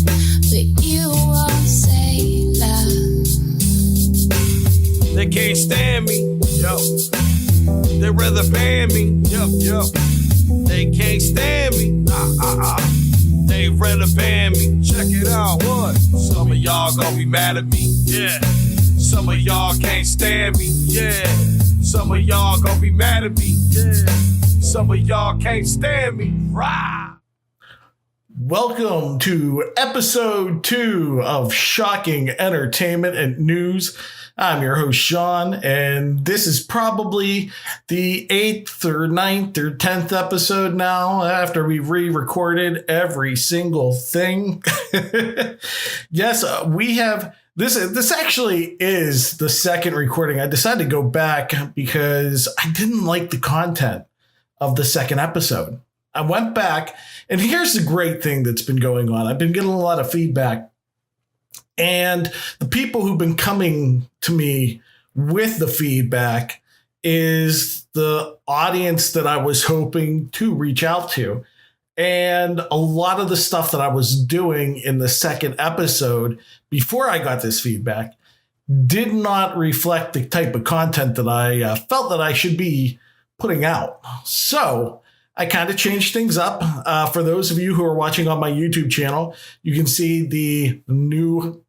but you won't say love. They can't stand me, yo. They'd rather ban me, yo. They can't stand me, They'd rather ban me. Check it out, what? Some of y'all gonna be mad at me, yeah. Some of y'all can't stand me, yeah. Some of y'all gonna be mad at me, yeah. Some of y'all can't stand me, rah. Welcome to episode 2 of Shocking Entertainment and News. I'm your host, Sean, and this is probably the 8th or 9th or 10th episode now after we've re-recorded every single thing. Yes, we have... This actually is the second recording. I decided to go back because I didn't like the content of the second episode. I went back, and here's the great thing that's been going on. I've been getting a lot of feedback, and the people who've been coming to me with the feedback is the audience that I was hoping to reach out to. And a lot of the stuff that I was doing in the second episode before I got this feedback did not reflect the type of content that I felt that I should be putting out. So I kind of changed things up. For those of you who are watching on my YouTube channel, you can see the new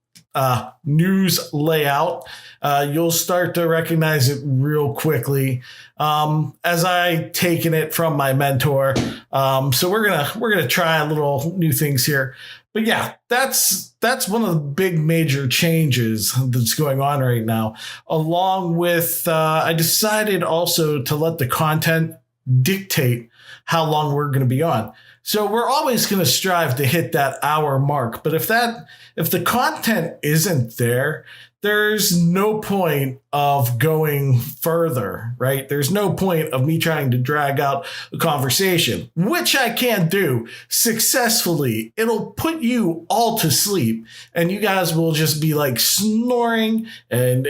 news layout. You'll start to recognize it real quickly as I taken it from my mentor. So we're gonna try little new things here. But yeah, that's one of the big major changes that's going on right now. Along with I decided also to let the content dictate how long we're going to be on. So we're always going to strive to hit that hour mark. But if the content isn't there, there's no point of going further, right? There's no point of me trying to drag out a conversation, which I can do successfully. It'll put you all to sleep, and you guys will just be like snoring, and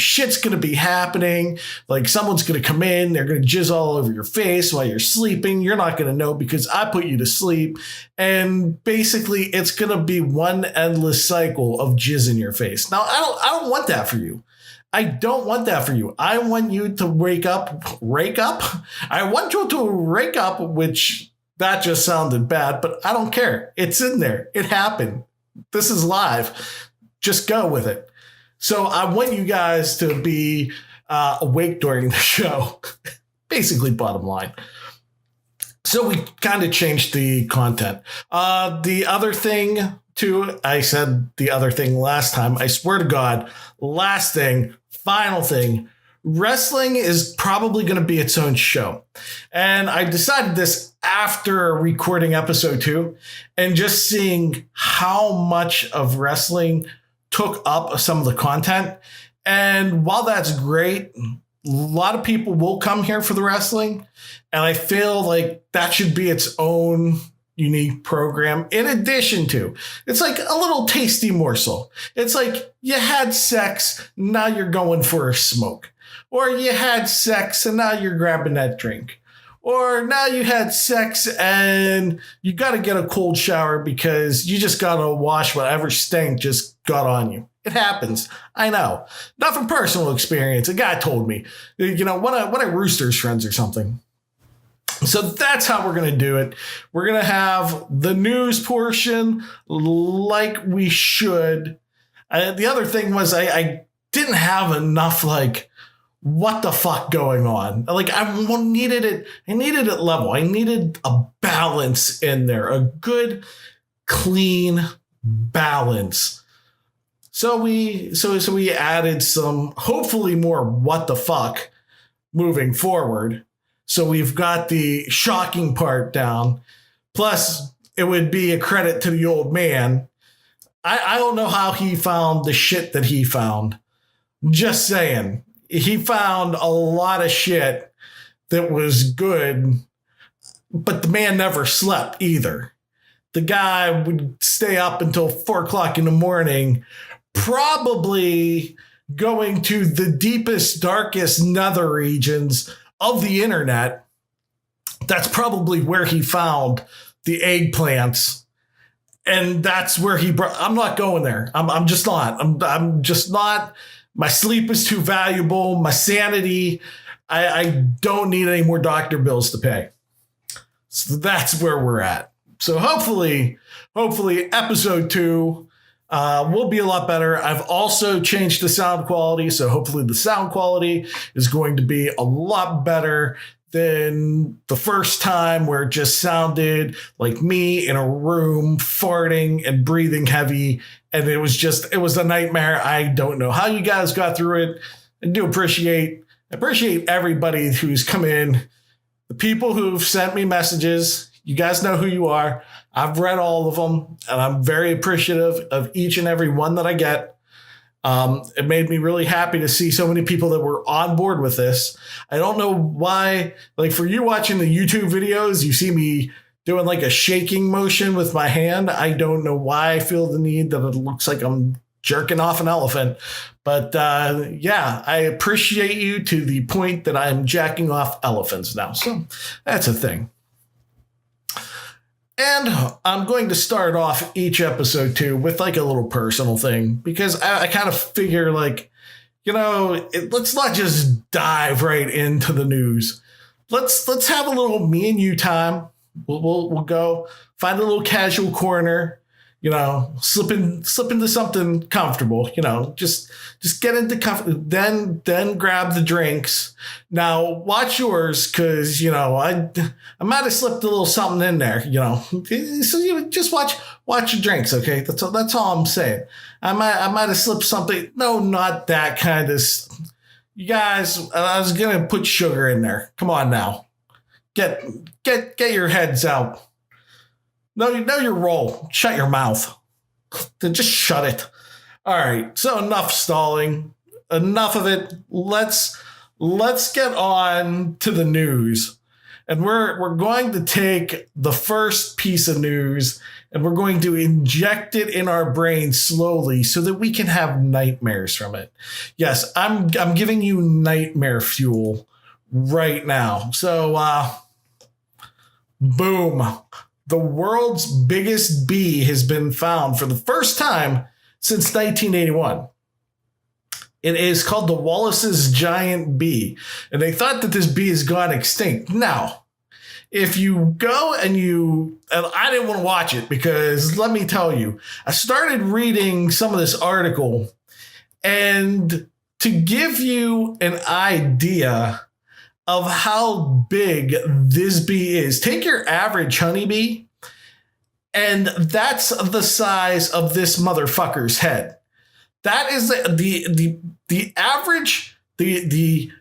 shit's going to be happening. Like someone's going to come in, they're going to jizz all over your face while you're sleeping. You're not going to know because I put you to sleep. And basically it's going to be one endless cycle of jizz in your face. Now, I don't want that for you. I don't want that for you. I want you to wake up. I want you to wake up, which that just sounded bad, but I don't care. It's in there. It happened. This is live. Just go with it. So I want you guys to be awake during the show. Basically, bottom line. So we kind of changed the content. The other thing, too, I said the other thing last time. I swear to God, last thing, final thing, wrestling is probably going to be its own show. And I decided this after recording episode 2 and just seeing how much of wrestling took up some of the content. And while that's great, a lot of people will come here for the wrestling, and I feel like that should be its own unique program. In addition to, it's like a little tasty morsel. It's like you had sex, now you're going for a smoke. Or you had sex and now you're grabbing that drink. Or now you had sex and you got to get a cold shower because you just got to wash whatever stank just got on you. It happens. I know. Not from personal experience. A guy told me, one of Rooster's friends or something. So that's how we're going to do it. We're going to have the news portion like we should. The other thing was I didn't have enough what the fuck going on. I needed it. I needed it level. I needed a balance in there, a good, clean balance. So we added some, hopefully more what the fuck moving forward. So we've got the shocking part down. Plus, it would be a credit to the old man. I don't know how he found the shit that he found. Just saying. He found a lot of shit that was good, but the man never slept either. The guy would stay up until 4 o'clock in the morning, probably going to the deepest, darkest nether regions of the internet. That's probably where he found the eggplants And that's where I'm not going there. I'm just not. I'm just not. My sleep is too valuable. My sanity. I don't need any more doctor bills to pay. So that's where we're at. So hopefully episode 2 will be a lot better. I've also changed the sound quality. So hopefully the sound quality is going to be a lot better than the first time, where it just sounded like me in a room farting and breathing heavy. And it was a nightmare. I don't know how you guys got through it. I do appreciate everybody who's come in, the people who've sent me messages. You guys know who you are. I've read all of them, and I'm very appreciative of each and every one that I get. It made me really happy to see so many people that were on board with this. I don't know why, like for you watching the YouTube videos, you see me doing like a shaking motion with my hand. I don't know why I feel the need that it looks like I'm jerking off an elephant. But yeah, I appreciate you to the point that I'm jacking off elephants now. So that's a thing. And I'm going to start off each episode too with like a little personal thing, because I kind of figure like, let's not just dive right into the news. Let's have a little me and you time. We'll go find a little casual corner, slip into something comfortable, just get into comfort, then grab the drinks. Now watch yours, because I might have slipped a little something in there, so you just watch your drinks. Okay, that's all I'm saying. I might have slipped something. No, not that kind of. You guys, I was gonna put sugar in there. Come on now, get your heads out. No, your role. Shut your mouth. Then just shut it. All right. So enough stalling. Enough of it. Let's get on to the news. And we're going to take the first piece of news and we're going to inject it in our brain slowly so that we can have nightmares from it. Yes, I'm giving you nightmare fuel right now. So boom. The world's biggest bee has been found for the first time since 1981. It is called the Wallace's giant bee, and they thought that this bee has gone extinct. Now, if you go and I didn't want to watch it, because let me tell you, I started reading some of this article, and to give you an idea of how big this bee is, take your average honeybee, and that's the size of this motherfucker's head. That is the average, the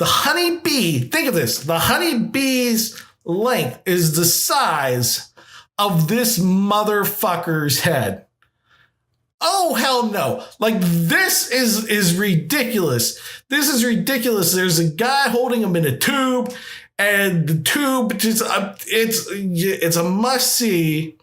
honeybee. Think of this: the honeybee's length is the size of this motherfucker's head. Oh, hell no. Like, this is ridiculous. This is ridiculous. There's a guy holding him in a tube, and the tube, it's a must-see.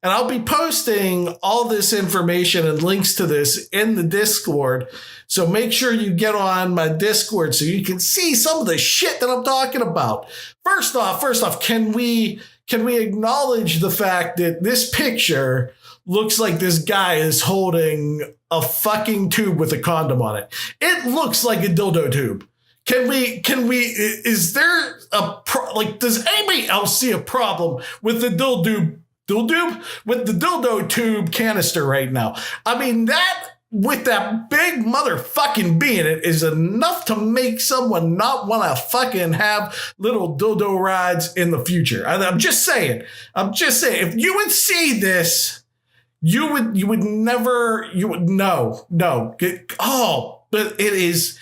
And I'll be posting all this information and links to this in the Discord. So make sure you get on my Discord so you can see some of the shit that I'm talking about. First off, can we acknowledge the fact that this picture looks like this guy is holding a fucking tube with a condom on it? It looks like a dildo tube. Is there does anybody else see a problem with the dildo tube canister right now? I mean, that with that big motherfucking bee in it is enough to make someone not want to fucking have little dildo rides in the future. I'm just saying, if you would see this, you would but it is.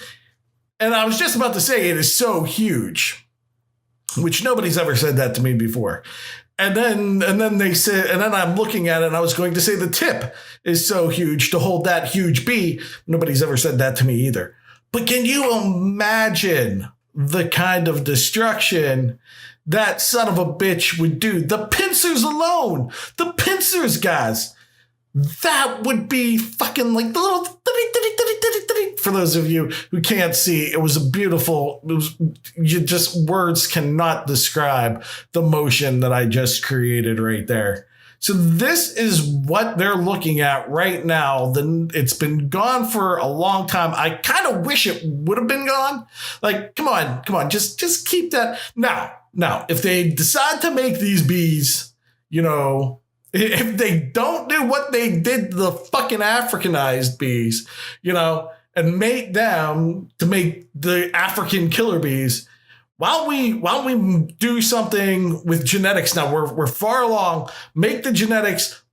And I was just about to say, it is so huge, which nobody's ever said that to me before. And then they said, and then I'm looking at it and I was going to say the tip is so huge to hold that huge bee. Nobody's ever said that to me either. But can you imagine the kind of destruction that son of a bitch would do? The pincers alone, guys, that would be fucking like the little, for those of you who can't see, words cannot describe the motion that I just created right there. So this is what they're looking at right now. Then it's been gone for a long time. I kind of wish it would have been gone. Like, come on, just keep that. Now, if they decide to make these bees, you know, if they don't do what they did to the fucking Africanized bees, you know, and make them to make the African killer bees, While we do something with genetics now, we're far along. Make the genetics,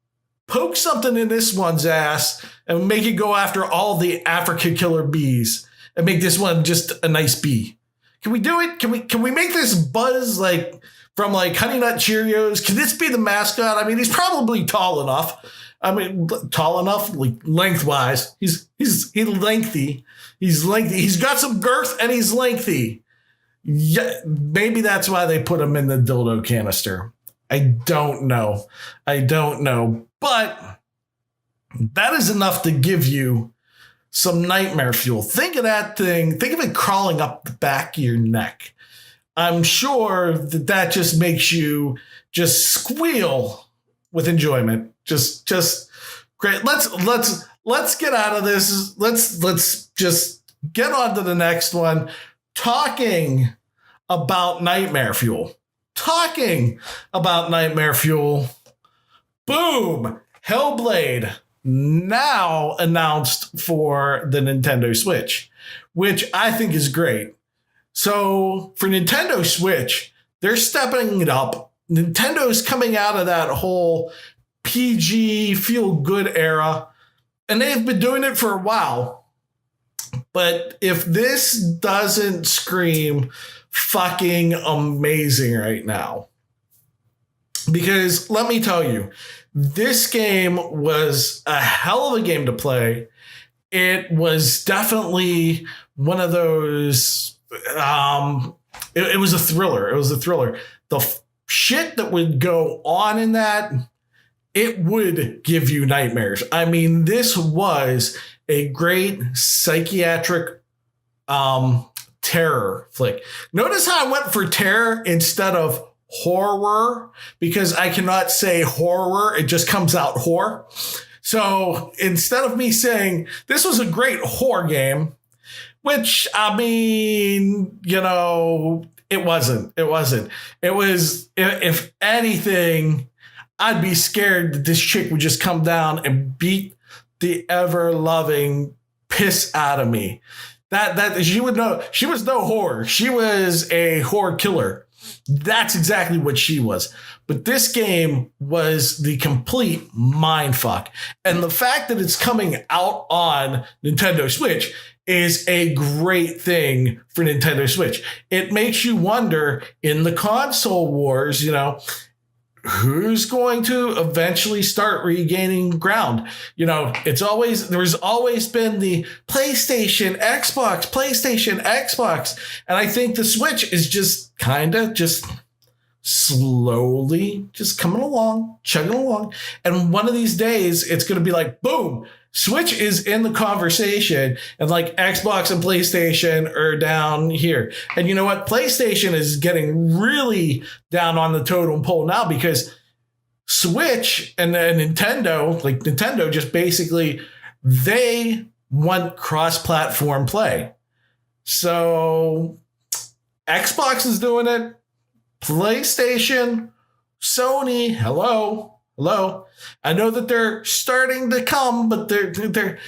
poke something in this one's ass, and make it go after all the African killer bees, and make this one just a nice bee. Can we do it? Can we make this Buzz like from like Honey Nut Cheerios? Can this be the mascot? I mean, he's probably tall enough. I mean, tall enough, like lengthwise. He's lengthy. He's lengthy. He's got some girth and he's lengthy. Yeah, maybe that's why they put him in the dildo canister. I don't know. But that is enough to give you some nightmare fuel. Think of that thing. Think of it crawling up the back of your neck. I'm sure that just makes you just squeal with enjoyment. Just great. Let's get out of this. Let's just get on to the next one. Talking about nightmare fuel. Boom! Hellblade now announced for the Nintendo Switch, which I think is great. So for Nintendo Switch, they're stepping it up. Nintendo's coming out of that whole PG feel-good era, and they've been doing it for a while. But if this doesn't scream fucking amazing right now, because let me tell you, this game was a hell of a game to play. It was definitely one of those, it was a thriller. The shit that would go on in that, it would give you nightmares. I mean, this was a great psychiatric terror flick. Notice how I went for terror instead of horror, because I cannot say horror. It just comes out whore. So instead of me saying this was a great horror game, which, I mean, you know, it wasn't. It was, if anything, I'd be scared that this chick would just come down and beat the ever-loving piss out of me. That she would know. She was no whore. She was a whore killer. That's exactly what she was. But this game was the complete mindfuck. And the fact that it's coming out on Nintendo Switch is a great thing for Nintendo Switch. It makes you wonder, in the console wars, you know, who's going to eventually start regaining ground? You know, there's always been the PlayStation, Xbox. And I think the Switch is just kind of just slowly just coming along, chugging along. And one of these days it's going to be like, boom, Switch is in the conversation, and like Xbox and PlayStation are down here. And you know what? PlayStation is getting really down on the totem pole now, because Switch and Nintendo, like Nintendo just basically, they want cross-platform play. So Xbox is doing it. PlayStation, Sony, hello. I know that they're starting to come, but they're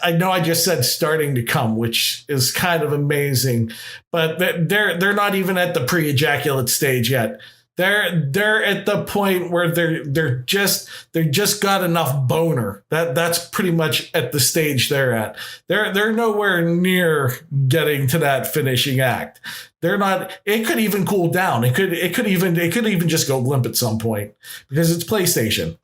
I know I just said starting to come, which is kind of amazing, but they're not even at the pre-ejaculate stage yet. They're at the point where they're just got enough boner. That's pretty much at the stage they're at. They're nowhere near getting to that finishing act. They're not. It could even cool down. It could even just go limp at some point, because it's PlayStation.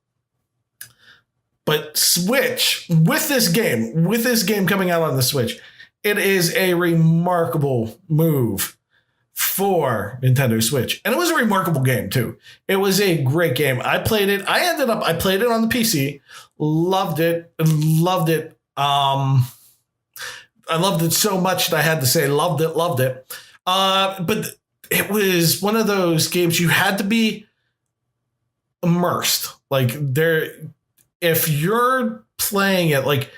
But Switch, with this game coming out on the Switch, it is a remarkable move for Nintendo Switch. And it was a remarkable game too. It was a great game. I played it. I played it on the PC. Loved it. I loved it so much that I had to say loved it. But it was one of those games you had to be immersed. Like if you're playing it, like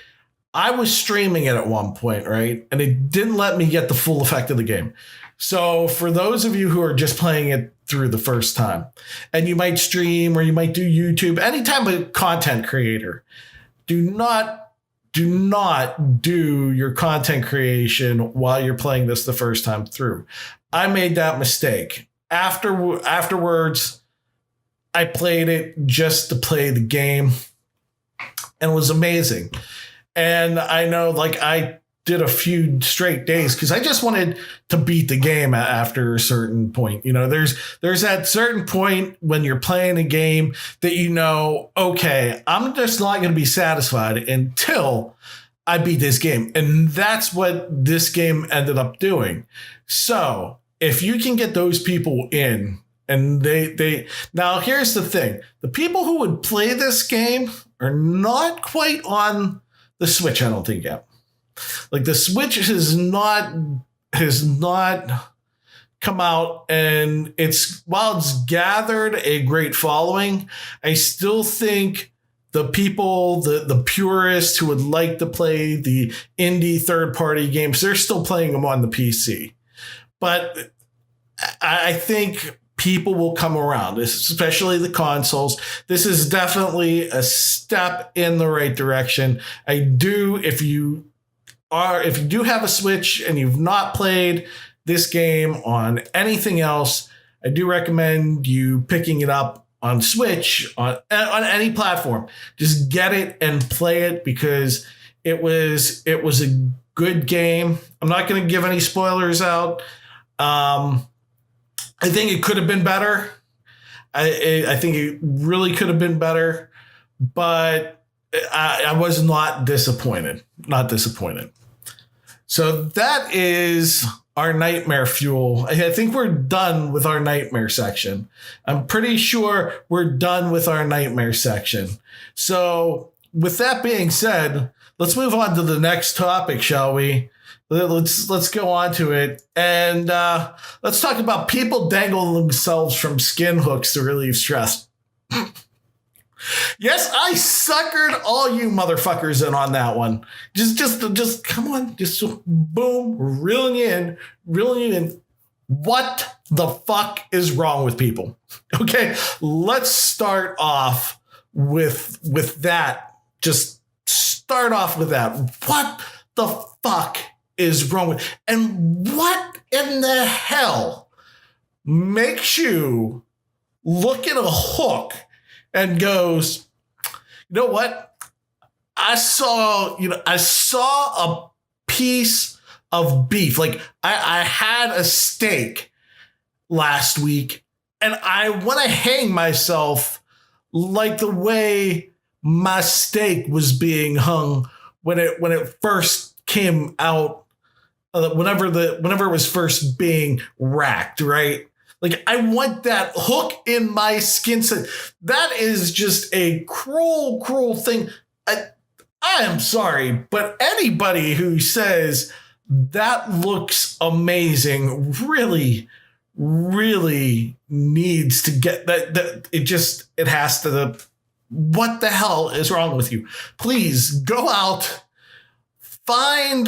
I was streaming it at one point, right? And it didn't let me get the full effect of the game. So for those of you who are just playing it through the first time, and you might stream or you might do YouTube, any type of content creator, do not do your content creation while you're playing this the first time through. I made that mistake. Afterwards, I played it just to play the game, and it was amazing. And I know, like, I did a few straight days because I just wanted to beat the game after a certain point. You know, there's that certain point when you're playing a game that, you know, okay, I'm just not going to be satisfied until I beat this game. And that's what this game ended up doing. So if you can get those people in, and they now, here's the thing. The people who would play this game are not quite on the Switch, I don't think, yet. Like, the Switch has not come out, and while it's gathered a great following, I still think the people, the purists who would like to play the indie third-party games, they're still playing them on the PC. But I think people will come around, especially the consoles. This is definitely a step in the right direction. If you do have a Switch and you've not played this game on anything else, I do recommend you picking it up on Switch, on any platform. Just get it and play it, because it was a good game. I'm not going to give any spoilers out. I think it could have been better. I think it really could have been better, but I was not disappointed. Not disappointed. So that is our nightmare fuel. I think we're done with our nightmare section. I'm pretty sure we're done with our nightmare section. So with that being said, let's move on to the next topic, shall we? Let's go on to it, and let's talk about people dangling themselves from skin hooks to relieve stress. Yes, I suckered all you motherfuckers in on that one. Just come on, just boom, reeling you in. What the fuck is wrong with people? Okay, let's start off with that. Just start off with that. What the fuck is wrong with, and what in the hell makes you look at a hook and goes, you know what? I saw a piece of beef. Like, I had a steak last week, and I want to hang myself like the way my steak was being hung when it first came out. Whenever it was first being racked, right? Like, I want that hook in my skin. So that is just a cruel thing. I am sorry, but anybody who says that looks amazing really needs to get that. It has to. What the hell is wrong with you? Please go out, find,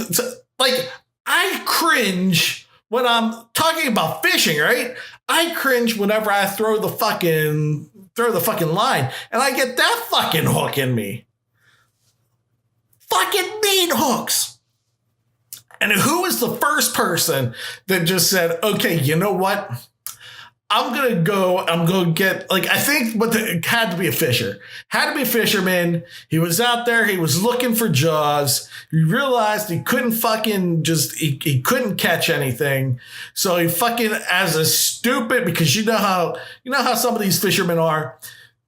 like, I cringe when I'm talking about fishing, right? I cringe whenever I throw the fucking line and I get that fucking hook in me. Fucking mean hooks. And who was the first person that just said, okay, you know what? I'm going to get, like, I think it had to be a fisher. Had to be a fisherman. He was out there. He was looking for jaws. He realized he couldn't he couldn't catch anything. So he fucking, as a stupid, because you know how some of these fishermen are,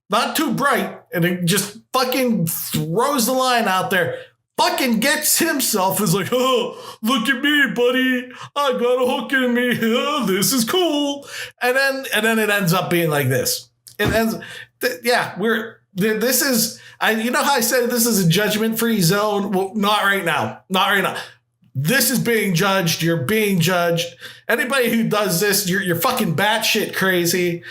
not too bright, and he just fucking throws the line out there. Fucking gets himself, is like, oh, look at me, buddy. I got a hook in me. Oh, this is cool. And then it ends up being like this. It ends, this is, you know how I said this is a judgment-free zone? Well, not right now. Not right now. This is being judged. You're being judged. Anybody who does this, you're fucking batshit crazy.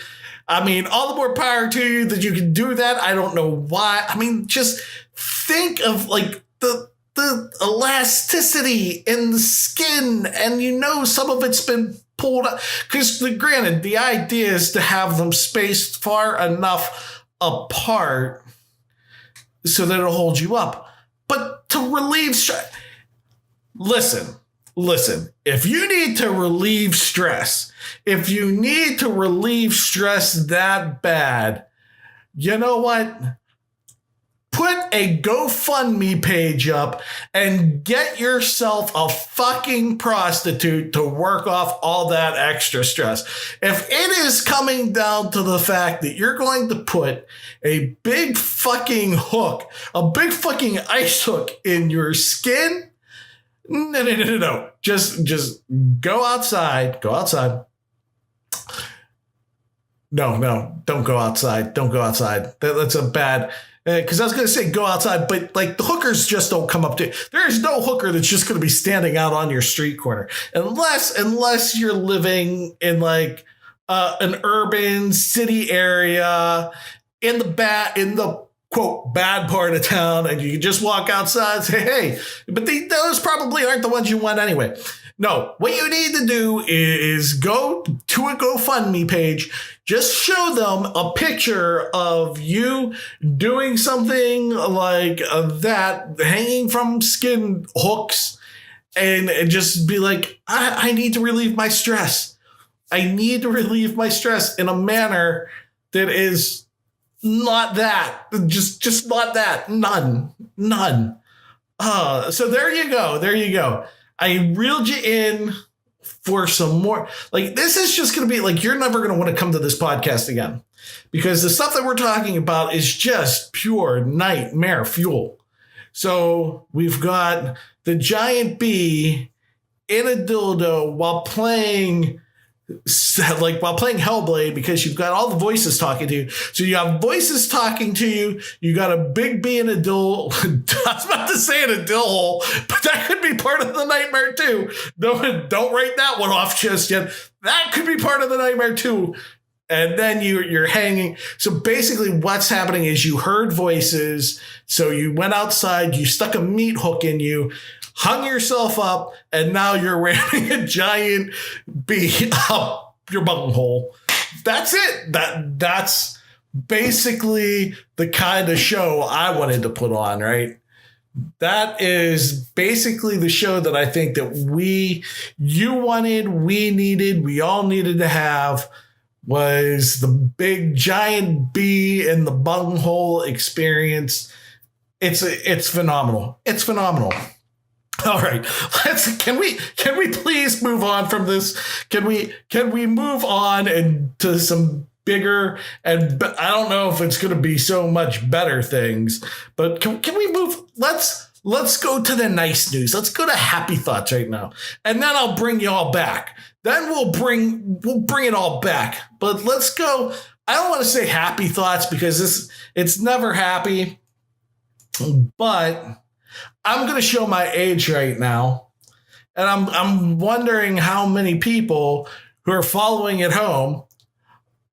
I mean, all the more power to you that you can do that. I don't know why. I mean, just think of like the elasticity in the skin, and you know some of it's been pulled up. Because granted, the idea is to have them spaced far enough apart so that it'll hold you up. But to relieve stress, listen, if you need to relieve stress, that bad, you know what? Put a GoFundMe page up and get yourself a fucking prostitute to work off all that extra stress. If it is coming down to the fact that you're going to put a big fucking hook, a big fucking ice hook in your skin, no. Just go outside. No, don't go outside. That's a bad... Because I was going to say go outside, but like the hookers just don't come up to you. There is no hooker that's just going to be standing out on your street corner unless you're living in like an urban city area in the quote bad part of town, and you can just walk outside and say, hey, but those probably aren't the ones you want anyway. No, what you need to do is go to a GoFundMe page. Just show them a picture of you doing something like that, hanging from skin hooks, and just be like, I need to relieve my stress. I need to relieve my stress in a manner that is not that. Just not that. None. So there you go. I reeled you in for some more. Like, this is just going to be like, you're never going to want to come to this podcast again, because the stuff that we're talking about is just pure nightmare fuel. So we've got the giant bee in a dildo while playing Hellblade, because you've got all the voices talking to you. So you have voices talking to you. You got a big bee in a dill. I was about to say in a dill hole, but that could be part of the nightmare too. Don't write that one off just yet. That could be part of the nightmare too. And then you're hanging. So basically what's happening is you heard voices. So you went outside, you stuck a meat hook in you, hung yourself up, and now you're wearing a giant bee up your bunghole. That's it. That's basically the kind of show I wanted to put on, right? That is basically the show that I think that you wanted, we needed, we all needed to have, was the big giant bee in the bunghole experience. It's phenomenal. It's phenomenal. All right, can we please move on from this? Can we move on and to some bigger, and I don't know if it's going to be so much better things, but can we move? Let's go to the nice news. Let's go to happy thoughts right now, and then I'll bring you all back. Then we'll bring it all back. But let's go. I don't want to say happy thoughts because it's never happy, but I'm going to show my age right now, and I'm wondering how many people who are following at home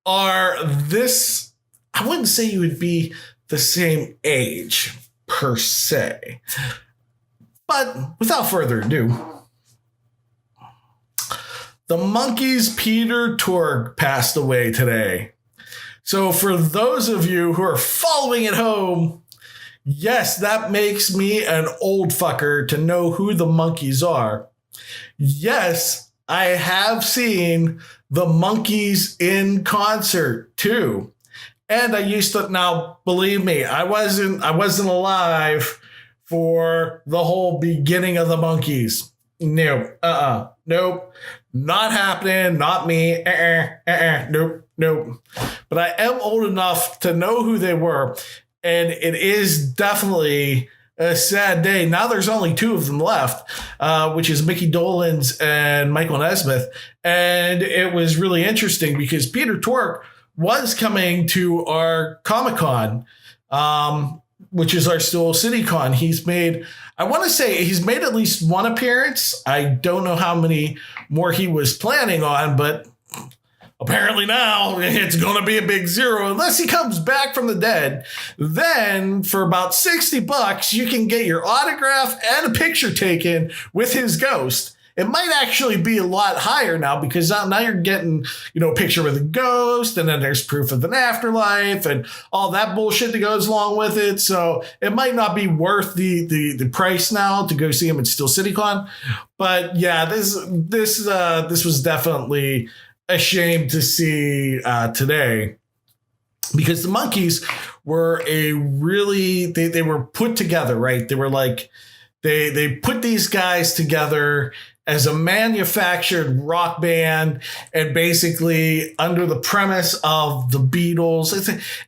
are this. I wouldn't say you would be the same age per se, but without further ado, the Monkees' Peter Tork passed away today. So for those of you who are following at home, yes, that makes me an old fucker to know who the Monkees are. Yes, I have seen the Monkees in concert too. And I used to, now believe me, I wasn't alive for the whole beginning of the Monkees. No, nope, not happening, not me, nope. But I am old enough to know who they were. And it is definitely a sad day. Now there's only two of them left, which is Mickey Dolenz and Michael Nesmith. And it was really interesting because Peter Tork was coming to our Comic-Con, which is our Steel City Con. He's made at least one appearance. I don't know how many more he was planning on, but apparently now it's going to be a big zero unless he comes back from the dead. Then for about $60, you can get your autograph and a picture taken with his ghost. It might actually be a lot higher now because now you're getting, a picture with a ghost, and then there's proof of an afterlife and all that bullshit that goes along with it. So it might not be worth the price now to go see him at Steel City Con. But yeah, this was definitely a shame to see today, because the Monkees were they were put together, right? They were like, they put these guys together as a manufactured rock band, and basically under the premise of the Beatles.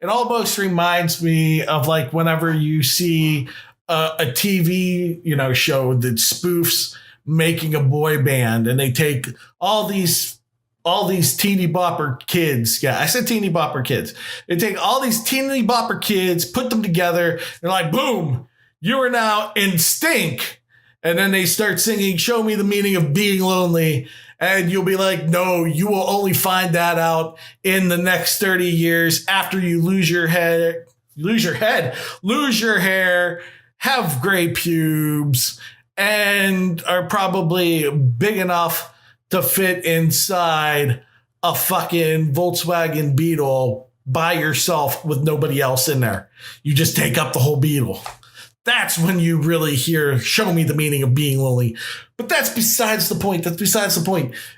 It almost reminds me of like whenever you see a TV, show that spoofs making a boy band, and they take all these teeny bopper kids. Yeah, I said teeny bopper kids. They take all these teeny bopper kids, put them together. They're like, boom, you are now in Stink. And then they start singing, Show Me the Meaning of Being Lonely. And you'll be like, no, you will only find that out in the next 30 years after you lose your hair, have gray pubes, and are probably big enough to fit inside a fucking Volkswagen Beetle by yourself with nobody else in there. You just take up the whole Beetle. That's when you really hear Show Me the Meaning of Being Lonely. But that's besides the point.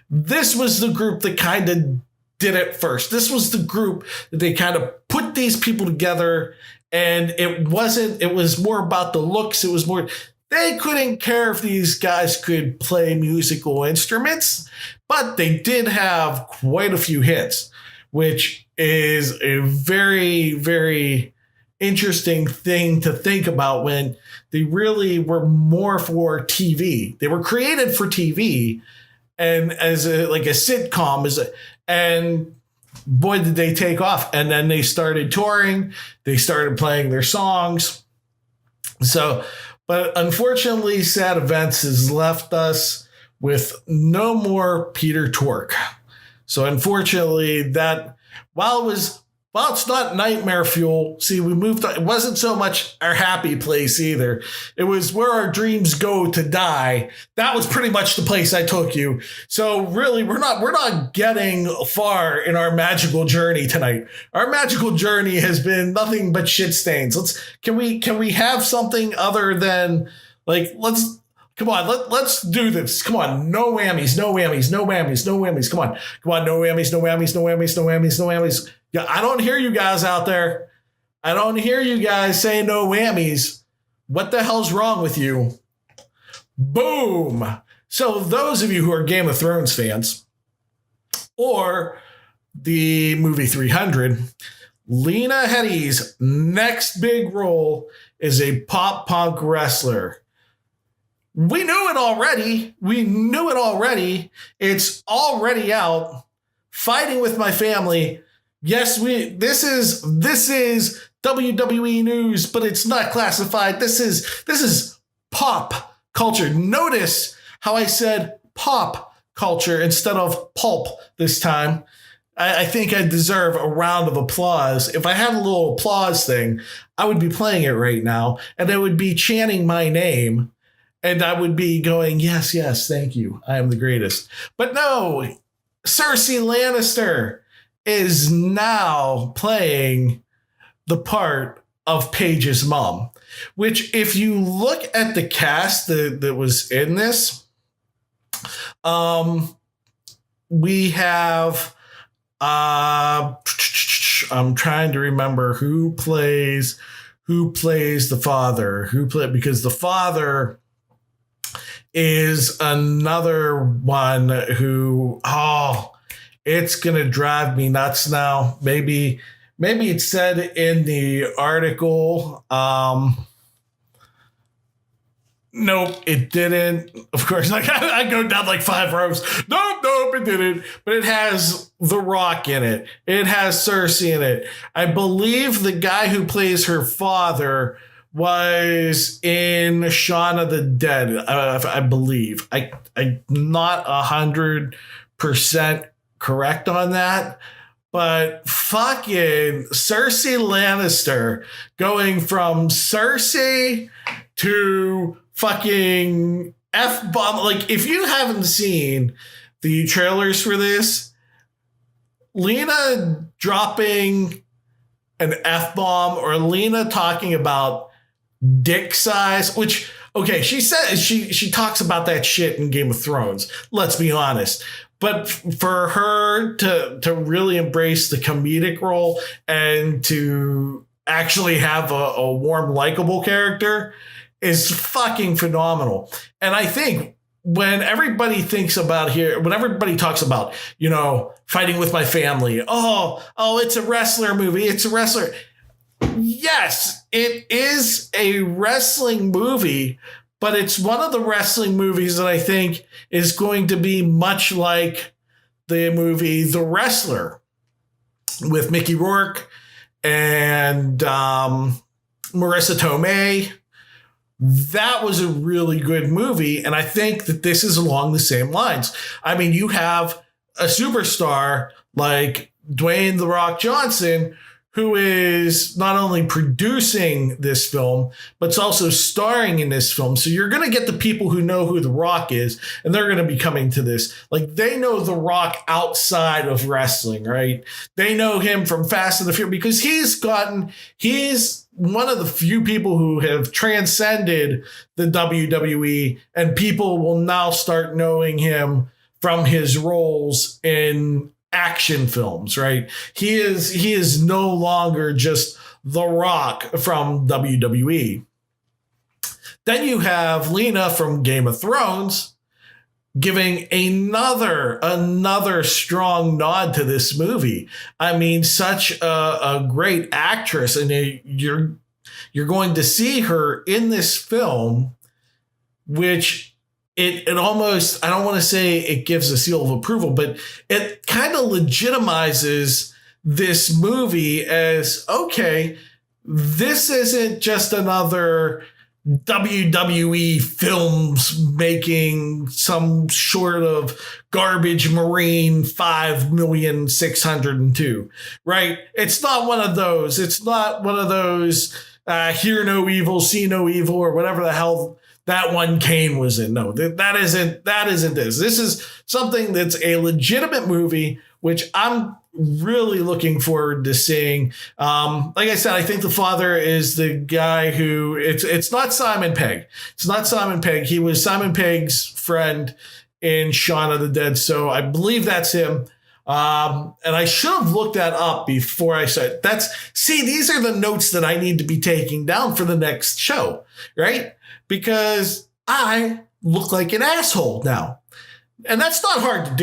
This was the group that kind of did it first. This was the group that they kind of put these people together, and it was more about the looks. It was more, they couldn't care if these guys could play musical instruments, but they did have quite a few hits, which is a very, very interesting thing to think about when they really were more for TV. They were created for TV and as a sitcom, and boy, did they take off. And then they started touring. They started playing their songs. So, but unfortunately, sad events has left us with no more Peter Tork. So unfortunately, that while it's not nightmare fuel. See, we moved on. It wasn't so much our happy place either. It was where our dreams go to die. That was pretty much the place I took you. So really, we're not getting far in our magical journey tonight. Our magical journey has been nothing but shit stains. Can we have something other than come on, let's do this. Come on, no whammies. Come on, no whammies. Yeah, I don't hear you guys out there. I don't hear you guys saying no whammies. What the hell's wrong with you? Boom. So those of you who are Game of Thrones fans or the movie 300, Lena Headey's next big role is a pop punk wrestler. We knew it already. It's already out. Fighting with My Family. Yes, this is WWE news, but it's not classified. This is pop culture. Notice how I said pop culture instead of pulp this time. I think I deserve a round of applause. If I had a little applause thing, I would be playing it right now, and I would be chanting my name, and I would be going, yes, thank you. I am the greatest. But no, Cersei Lannister is now playing the part of Paige's mom, which if you look at the cast that was in this, we have, I'm trying to remember who plays the father, because the father is another one who, it's going to drive me nuts now. Maybe it said in the article. Nope, it didn't. Of course, I go down like 5 rows. Nope, it didn't. But it has The Rock in it. It has Cersei in it. I believe the guy who plays her father was in Shaun of the Dead. I believe. I'm not 100% correct on that. But fucking Cersei Lannister going from Cersei to fucking F-bomb. Like, if you haven't seen the trailers for this, Lena dropping an F-bomb or Lena talking about dick size, which, okay, she says she talks about that shit in Game of Thrones. Let's be honest. But for her to really embrace the comedic role and to actually have a warm, likable character is fucking phenomenal. And I think when everybody when everybody talks about, you know, fighting with my family, oh, it's a wrestler movie. It's a wrestler. Yes, it is a wrestling movie, but it's one of the wrestling movies that I think is going to be much like the movie The Wrestler with Mickey Rourke and Marissa Tomei. That was a really good movie, and I think that this is along the same lines. I mean, you have a superstar like Dwayne "The Rock" Johnson, who is not only producing this film, but it's also starring in this film. So you're going to get the people who know who The Rock is, and they're going to be coming to this. Like, they know The Rock outside of wrestling, right? They know him from Fast and the Furious because he's one of the few people who have transcended the WWE, and people will now start knowing him from his roles in action films, right? He is no longer just The Rock from WWE. Then you have Lena from Game of Thrones giving another strong nod to this movie. I mean, such a great actress, and you're going to see her in this film, which it almost, I don't want to say it gives a seal of approval, but it kind of legitimizes this movie as, okay, this isn't just another WWE films making some sort of garbage Marine 5,602,000, right? It's not one of those. It's not one of those hear no evil, see no evil, or whatever the hell that one Kane was in. No, that isn't this. This is something that's a legitimate movie, which I'm really looking forward to seeing. Like I said, I think the father is the guy who it's not Simon Pegg. It's not Simon Pegg. He was Simon Pegg's friend in Shaun of the Dead. So I believe that's him. And I should have looked that up before I said these are the notes that I need to be taking down for the next show, right? Because I look like an asshole now. And that's not hard to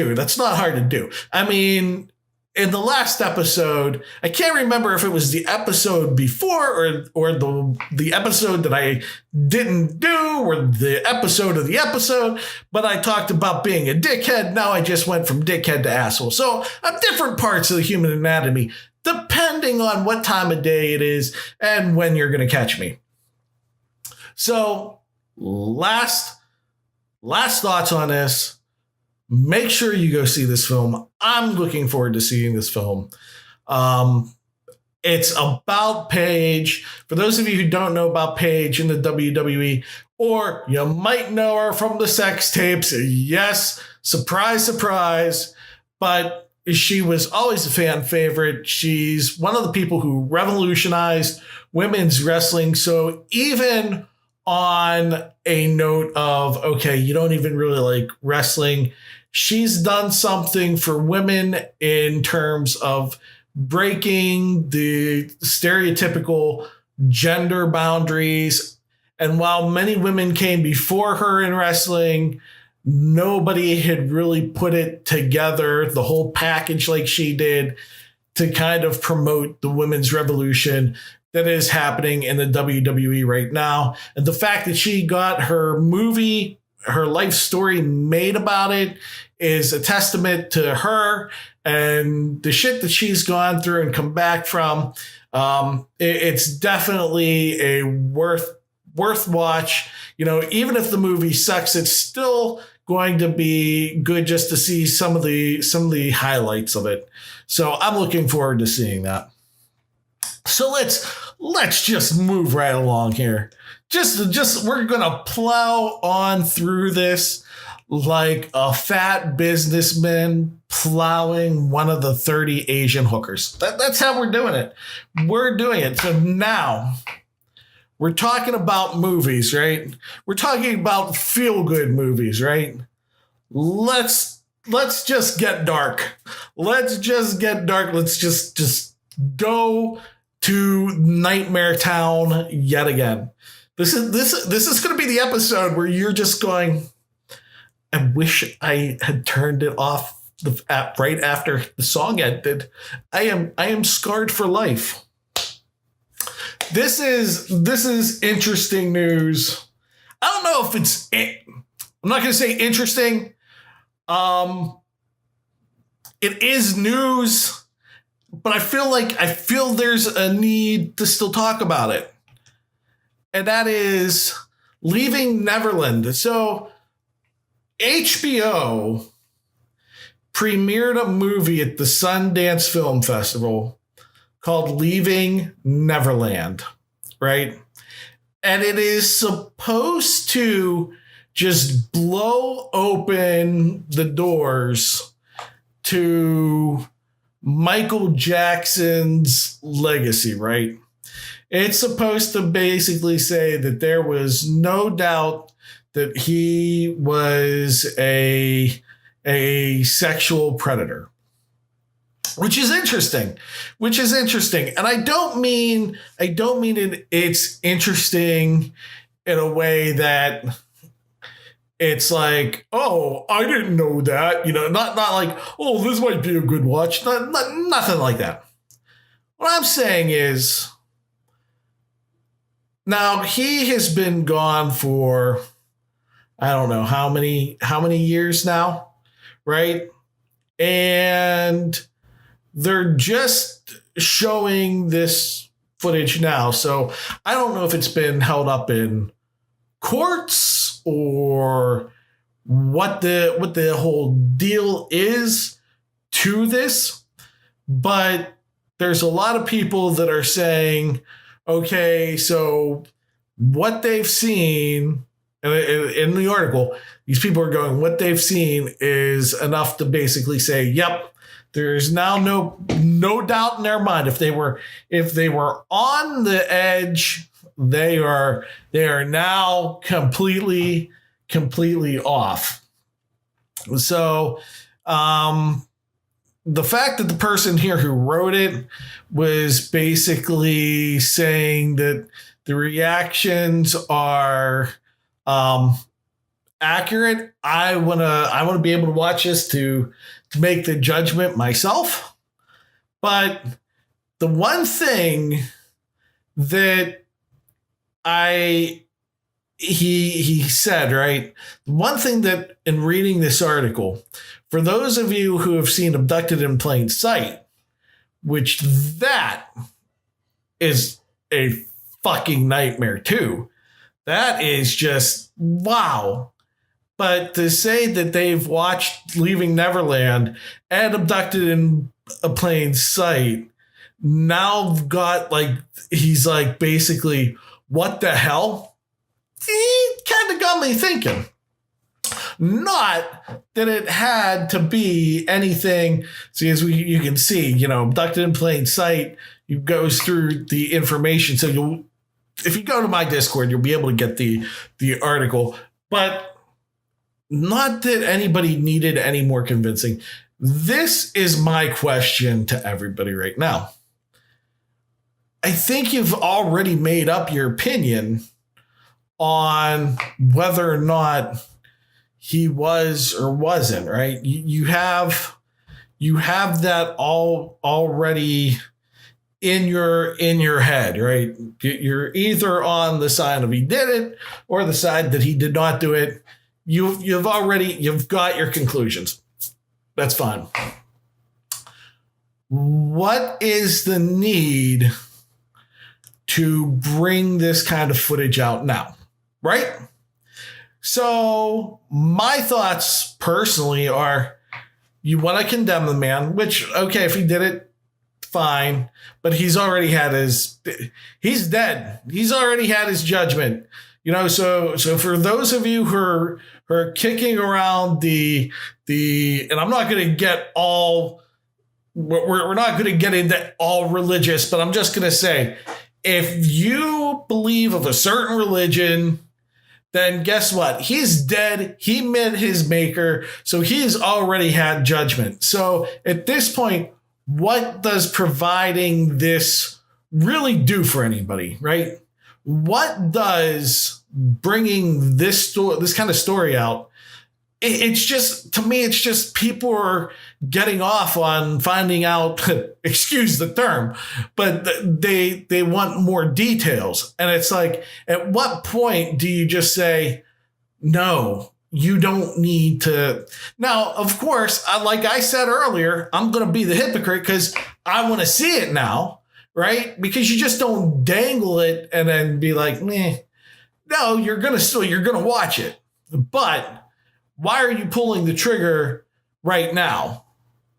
do. I mean, in the last episode, I can't remember if it was the episode before or the episode that I didn't do or the episode of the episode, but I talked about being a dickhead. Now I just went from dickhead to asshole. So I'm different parts of the human anatomy, depending on what time of day it is and when you're going to catch me. So last thoughts on this. Make sure you go see this film. I'm looking forward to seeing this film. It's about Paige. For those of you who don't know about Paige in the WWE, or you might know her from the sex tapes. Yes, surprise, surprise. But she was always a fan favorite. She's one of the people who revolutionized women's wrestling. So even on a note of, okay, you don't even really like wrestling, she's done something for women in terms of breaking the stereotypical gender boundaries. And while many women came before her in wrestling, nobody had really put it together, the whole package like she did, to kind of promote the women's revolution that is happening in the WWE right now. And the fact that she got her movie, her life story made about it, is a testament to her and the shit that she's gone through and come back from. It's definitely a worth watch. You know, even if the movie sucks, it's still going to be good just to see some of the highlights of it. So I'm looking forward to seeing that. So let's just move right along here. Just we're gonna plow on through this like a fat businessman plowing one of the 30 Asian hookers. That's how we're doing it. We're doing it. So now we're talking about movies, right? We're talking about feel-good movies, right? Let's just get dark. Let's just get dark. Let's just go to Nightmare Town yet again. This is going to be the episode where you're just going, I wish I had turned it off right after the song ended. I am scarred for life. This is interesting news. I don't know if I'm not going to say interesting. It is news, but I feel there's a need to still talk about it. And that is Leaving Neverland. So HBO premiered a movie at the Sundance Film Festival called Leaving Neverland, right? And it is supposed to just blow open the doors to Michael Jackson's legacy, right? It's supposed to basically say that there was no doubt that he was a sexual predator, which is interesting. And I don't mean it's interesting in a way that it's like, oh, I didn't know that, not like, oh, this might be a good watch. Nothing like that. What I'm saying is, now he has been gone for, I don't know how many years now, right? And they're just showing this footage now. So I don't know if it's been held up in courts or what the whole deal is to this, but there's a lot of people that are saying, okay, so what they've seen in the article, these people are going, what they've seen is enough to basically say, yep, there's now no doubt in their mind. If they were on the edge, they are now completely off. So the fact that the person here who wrote it was basically saying that the reactions are accurate. I wanna be able to watch this to make the judgment myself. But the one thing that he said, right? One thing that in reading this article, for those of you who have seen Abducted in Plain Sight, which that is a fucking nightmare too. That is just wow. But to say that they've watched Leaving Neverland and Abducted in a Plain Sight, now got he's basically, what the hell? He kind of got me thinking. Not that it had to be anything. See, as you can see, Abducted in Plain Sight, you goes through the information. So if you go to my Discord, you'll be able to get the article. But not that anybody needed any more convincing. This is my question to everybody right now. I think you've already made up your opinion on whether or not he was or wasn't, right? You have that all already in your head, right? You're either on the side of he did it or the side that he did not do it. You've got your conclusions. That's fine. What is the need to bring this kind of footage out now, right? So my thoughts personally are, you want to condemn the man, which, okay, if he did it, fine, but he's already had he's dead. He's already had his judgment. So for those of you who are kicking around and I'm not going to get all, we're not going to get into all religious, but I'm just going to say, if you believe of a certain religion, then guess what? He's dead. He met his maker. So he's already had judgment. So at this point, what does providing this really do for anybody, right? What does bringing this kind of story out? It's just, to me, it's just people are getting off on finding out, excuse the term, but they want more details. And it's like, at what point do you just say, no, you don't need to? Now, of course, like I said earlier, I'm going to be the hypocrite because I want to see it now, right? Because you just don't dangle it and then be like, meh. No, you're going to watch it. But why are you pulling the trigger right now?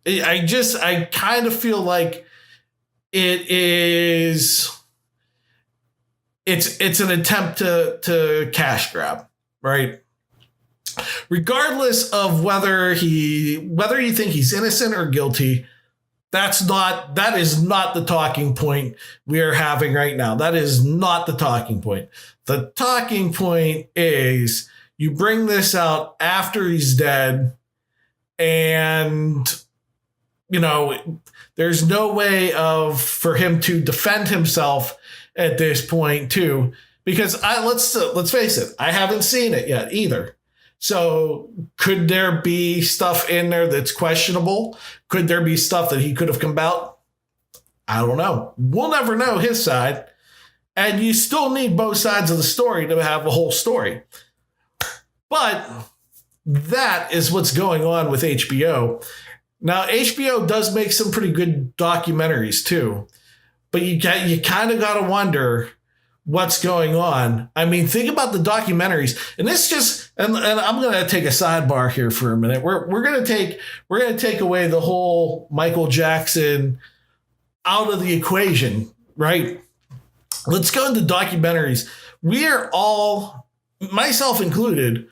I kind of feel like it's an attempt to cash grab, right? Regardless of whether you think he's innocent or guilty, that is not the talking point we are having right now. That is not the talking point. The talking point is, you bring this out after he's dead, and there's no way for him to defend himself at this point too, because let's face it, I haven't seen it yet either. So could there be stuff in there that's questionable? Could there be stuff that he could have come out? I don't know. We'll never know his side, and you still need both sides of the story to have a whole story. But that is what's going on with HBO. Now, HBO does make some pretty good documentaries too, but you kind of got to wonder what's going on. I mean, think about the documentaries, and and I'm going to take a sidebar here for a minute. We're going to take away the whole Michael Jackson out of the equation, right? Let's go into documentaries. We are all, myself included,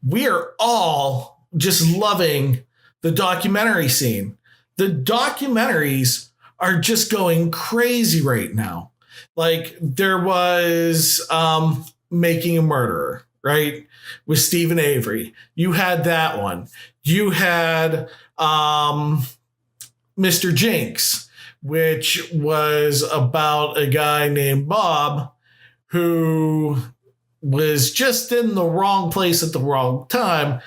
we are all just loving the documentary scene. The documentaries are just going crazy right now. Like, there was Making a Murderer, right? With Stephen Avery. You had that one. You had Mr. Jinx, which was about a guy named Bob who was just in the wrong place at the wrong time,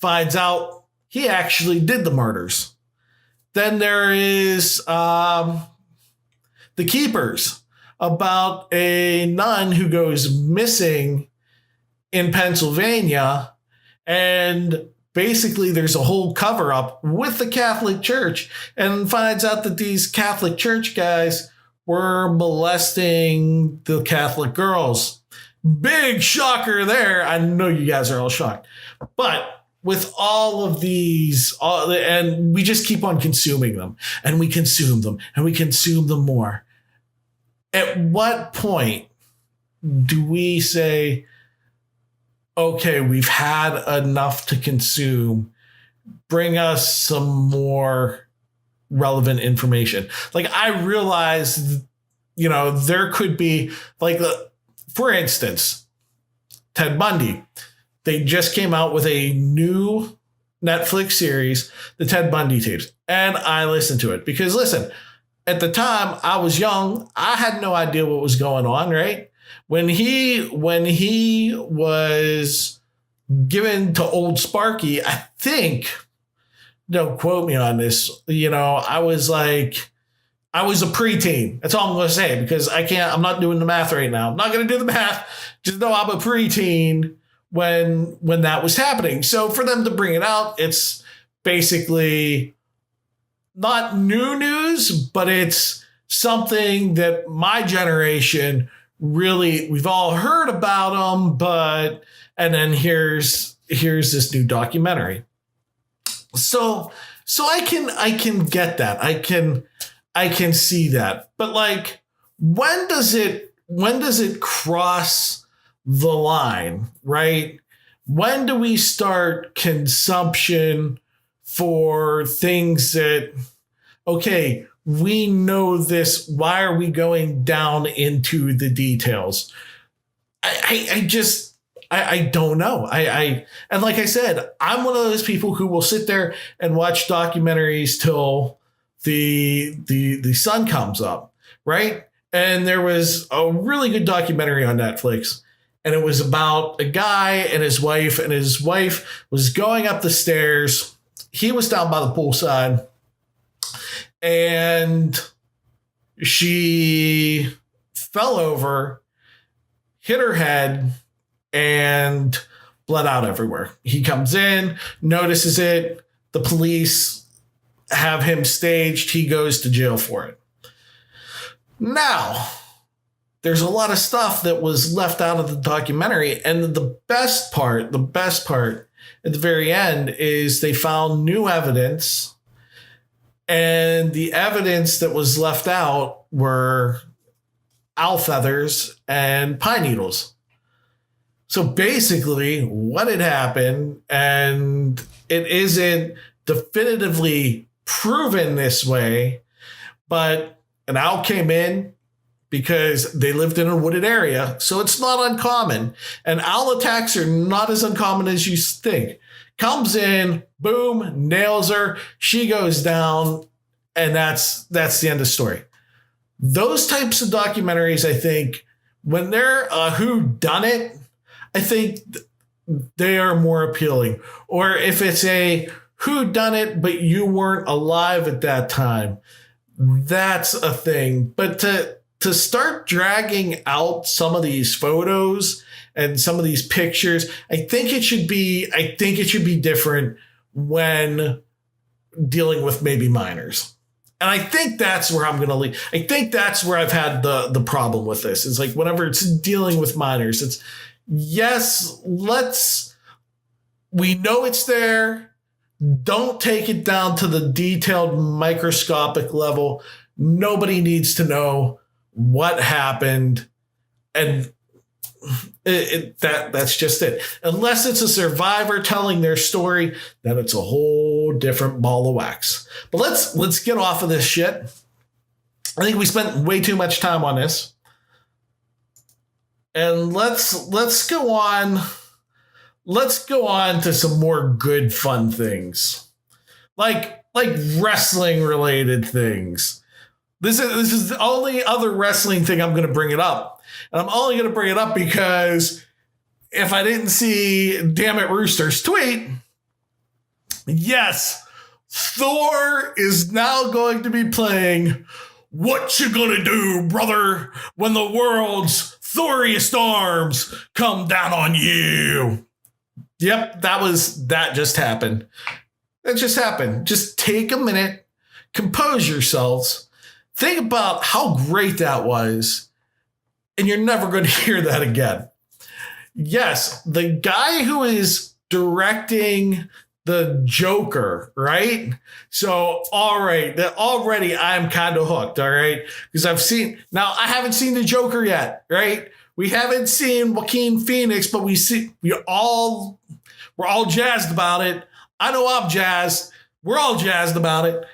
finds out he actually did the murders. Then there is The Keepers, about a nun who goes missing in Pennsylvania, and basically there's a whole cover up with the Catholic Church, and finds out that these Catholic Church guys were molesting the Catholic girls. Big shocker there. I know you guys are all shocked. But with all of these, and we just keep on consuming them, and we consume them, and we consume them more. At what point do we say, okay, we've had enough to consume, bring us some more relevant information? Like, I realize, there could be, like, for instance, Ted Bundy. They just came out with a new Netflix series, the Ted Bundy tapes. And I listened to it because, listen, at the time I was young. I had no idea what was going on, right? When he was given to Old Sparky, I think, don't quote me on this, I was a preteen. That's all I'm going to say, because I'm not doing the math right now. I'm not going to do the math. Just know I'm a preteen when that was happening. So for them to bring it out, it's basically not new news, but it's something that my generation really, we've all heard about him, and then here's this new documentary. So I can get that. I can see that. But like, when does it cross the line, right? When do we start consumption for things that, okay, we know this, why are we going down into the details? I don't know. And like I said, I'm one of those people who will sit there and watch documentaries till the sun comes up, right? And there was a really good documentary on Netflix, and it was about a guy and his wife was going up the stairs. He was down by the poolside, and she fell over, hit her head, and bled out everywhere. He comes in, notices it. The police have him staged. He goes to jail for it. Now, there's a lot of stuff that was left out of the documentary. And the best part at the very end is they found new evidence. And the evidence that was left out were owl feathers and pine needles. So basically what had happened, and it isn't definitively proven this way, but an owl came in because they lived in a wooded area. So it's not uncommon. And owl attacks are not as uncommon as you think. Comes in, boom, nails her. She goes down. And that's the end of the story. Those types of documentaries, I think, when they're who done it, I think they are more appealing. Or if it's a who done it, but you weren't alive at that time, that's a thing. But to start dragging out some of these photos and some of these pictures, I think it should be different when dealing with maybe minors. And I think that's where I'm going to leave. I think that's where I've had the problem with this. It's like whenever it's dealing with minors, it's yes, we know it's there. Don't take it down to the detailed microscopic level. Nobody needs to know what happened. And that's just it. Unless it's a survivor telling their story, then it's a whole different ball of wax. But let's get off of this shit. I think we spent way too much time on this. And let's go on. Let's go on to some more good fun things. Like wrestling related things. This is the only other wrestling thing I'm going to bring it up. And I'm only going to bring it up because if I didn't see Damn It Rooster's tweet, yes, Thor is now going to be playing What You Gonna Do, Brother, When the World's Thoriest Arms Come Down on You. Yep, that just happened. That just happened. Just take a minute, compose yourselves, think about how great that was. And you're never going to hear that again. Yes, the guy who is directing the Joker, right? So, all right, already I'm kind of hooked, all right? Because I haven't seen the Joker yet, right? We haven't seen Joaquin Phoenix, but we're all jazzed about it. I know I'm jazzed. We're all jazzed about it.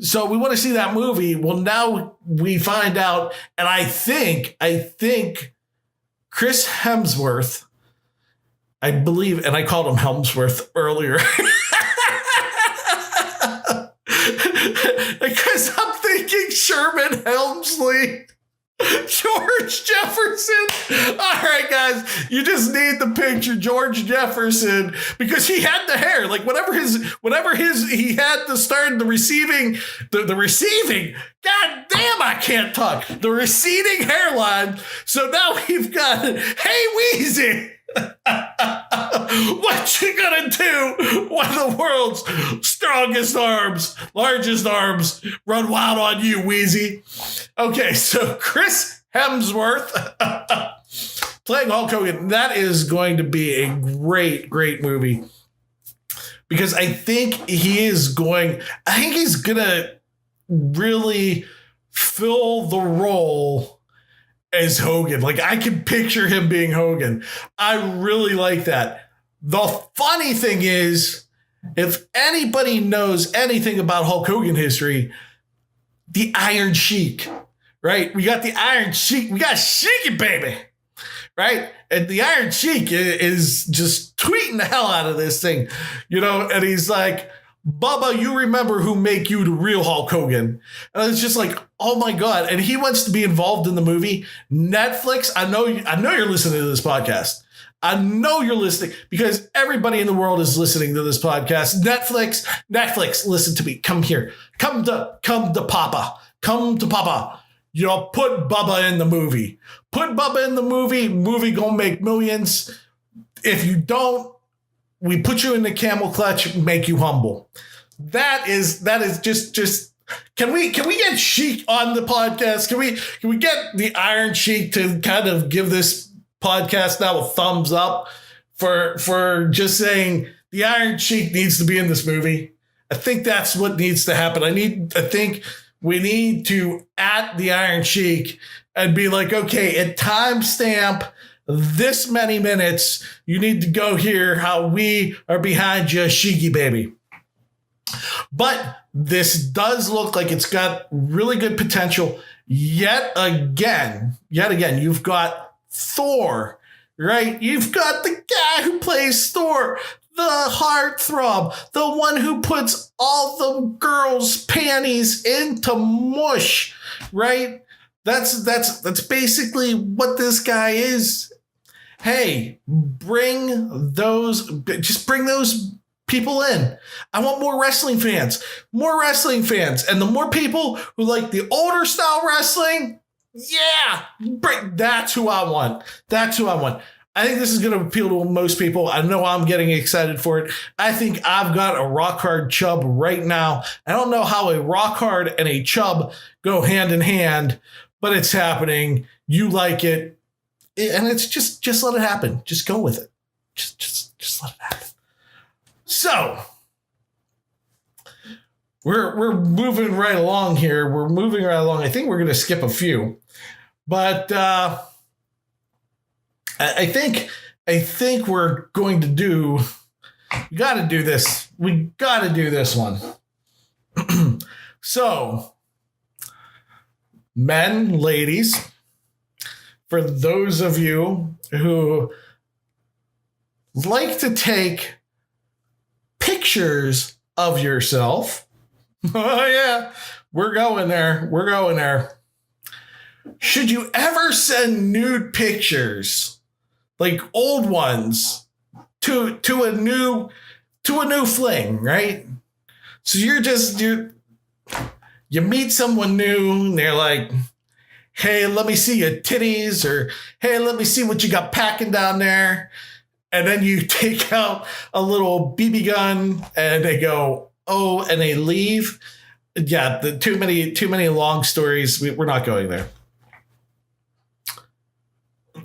So we want to see that movie. Well, now we find out, and I think Chris Hemsworth, I believe, and I called him Hemsworth earlier. Because I'm thinking Sherman Helmsley, George Jefferson. All right, guys, you just need the picture, George Jefferson, because he had the hair. Like whenever he had to start the receiving. God damn, I can't talk. The receding hairline. So now we've got, hey Weezy. What you gonna do when the world's strongest arms, largest arms run wild on you, Wheezy? Okay, so Chris Hemsworth playing Hulk Hogan. That is going to be a great, great movie. Because I think he's going to really fill the role as Hogan. Like, I can picture him being Hogan. I really like that. The funny thing is, if anybody knows anything about Hulk Hogan history, the Iron Sheik, right? We got the Iron Sheik. We got Sheiky, baby, right? And the Iron Sheik is just tweeting the hell out of this thing, and he's like, Bubba, you remember who make you the real Hulk Hogan. And it's just like, oh my God. And he wants to be involved in the movie. Netflix, I know you're listening to this podcast. I know you're listening because everybody in the world is listening to this podcast. Netflix, listen to me. Come here. Come to Papa. Come to Papa. Put Bubba in the movie. Put Bubba in the movie. Movie gonna make millions. If you don't, we put you in the camel clutch, make you humble. That is just. Can we get Sheik on the podcast? Can we get the Iron Sheik to kind of give this podcast now a thumbs up for just saying the Iron Sheik needs to be in this movie? I think that's what needs to happen. I think we need to at the Iron Sheik and be like, okay, at timestamp this many minutes, you need to go hear how we are behind you, Sheiky baby. But this does look like it's got really good potential. Yet again, you've got Thor, right? You've got the guy who plays Thor, the heartthrob, the one who puts all the girls' panties into mush, right? That's basically what this guy is. Hey, bring those people in. I want more wrestling fans. And the more people who like the older style wrestling, yeah, that's who I want. I think this is going to appeal to most people. I know I'm getting excited for it. I think I've got a rock hard chub right now. I don't know how a rock hard and a chub go hand in hand, but it's happening. You like it. And it's just let it happen. Just go with it. Just let it happen. So we're moving right along here. I think we're going to skip a few, but I think we're going to do. We got to do this. We got to do this one. So, men, ladies, for those of you who like to take pictures of yourself. Oh, yeah, we're going there. Should you ever send nude pictures, like old ones, to a new fling, right? So you meet someone new and they're like, hey, let me see your titties, or hey, let me see what you got packing down there. And then you take out a little BB gun and they go, oh, and they leave. Yeah, too many long stories. We're not going there.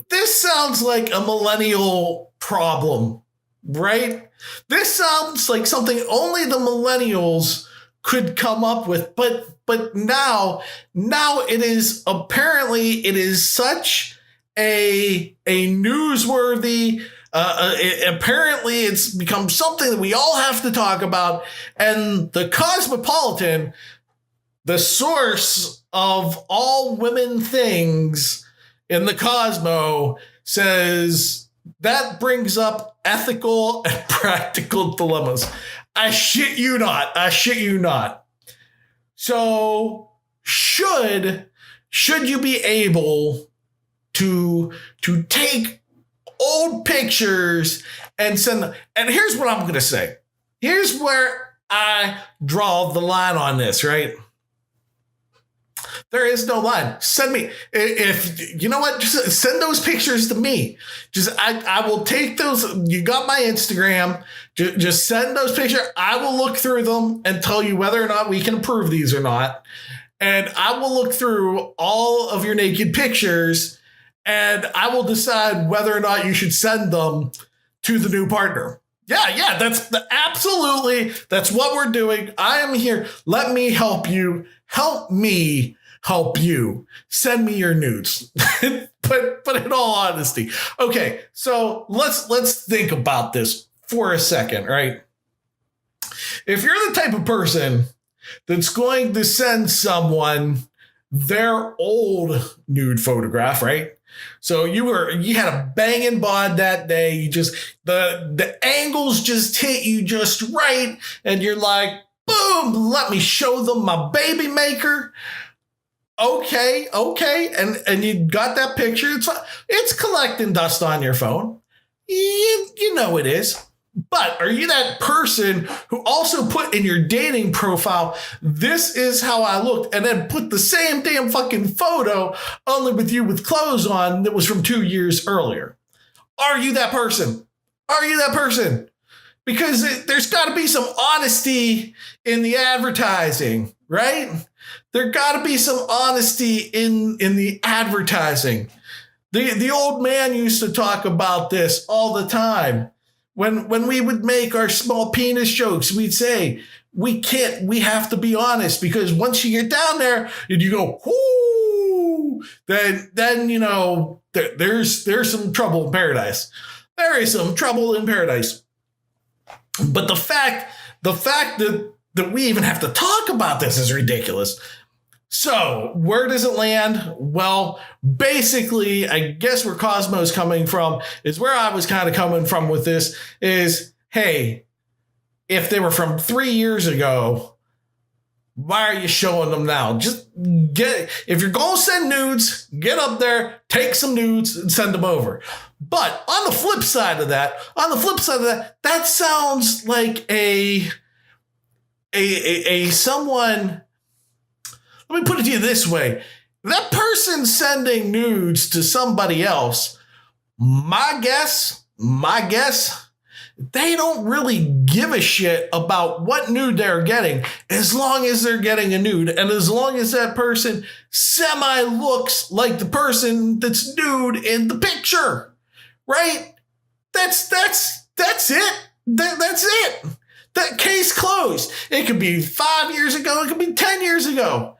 This sounds like a millennial problem, right? This sounds like something only the millennials could come up with, but now it is such a newsworthy. Apparently it's become something that we all have to talk about, and the Cosmopolitan, the source of all women things in the Cosmo, says that brings up ethical and practical dilemmas. I shit you not. So should you be able to take old pictures and send them? And here's what I'm going to say. Here's where I draw the line on this, right? There is no line. Send me, if you know what, just send those pictures to me. I will take those. You got my Instagram. Just send those pictures. I will look through them and tell you whether or not we can approve these or not. and I will look through all of your naked pictures, and I will decide whether or not you should send them to the new partner. Yeah, that's absolutely, that's what we're doing. I am here. Let me help you. Help me help you. Send me your nudes. but in all honesty. Okay, so let's think about this for a second, right? If you're the type of person that's going to send someone their old nude photograph, right? So you had a banging bod that day. You just, the angles just hit you just right. And you're like, boom, let me show them my baby maker. Okay. And you got that picture. It's collecting dust on your phone. You know it is. But are you that person who also put in your dating profile, this is how I looked, and then put the same damn fucking photo, only with you with clothes on, that was from 2 years earlier? Are you that person? Are you that person? Because there's got to be some honesty in the advertising, right? There got to be some honesty in the advertising. The old man used to talk about this all the time. When we would make our small penis jokes, we'd say, we have to be honest, because once you get down there and you go, whoo, then you know, there's some trouble in paradise. There is some trouble in paradise. But the fact that we even have to talk about this is ridiculous. So where does it land? Well, basically, I guess where Cosmo's coming from is where I was kind of coming from with this is, hey, if they were from 3 years ago, why are you showing them now? Just if you're going to send nudes, get up there, take some nudes and send them over. But on the flip side of that, that sounds like a someone. Let me put it to you this way. That person sending nudes to somebody else, my guess, they don't really give a shit about what nude they're getting, as long as they're getting a nude, and as long as that person semi looks like the person that's nude in the picture, right? That's it. That's it. That case closed. It could be 5 years ago. It could be 10 years ago.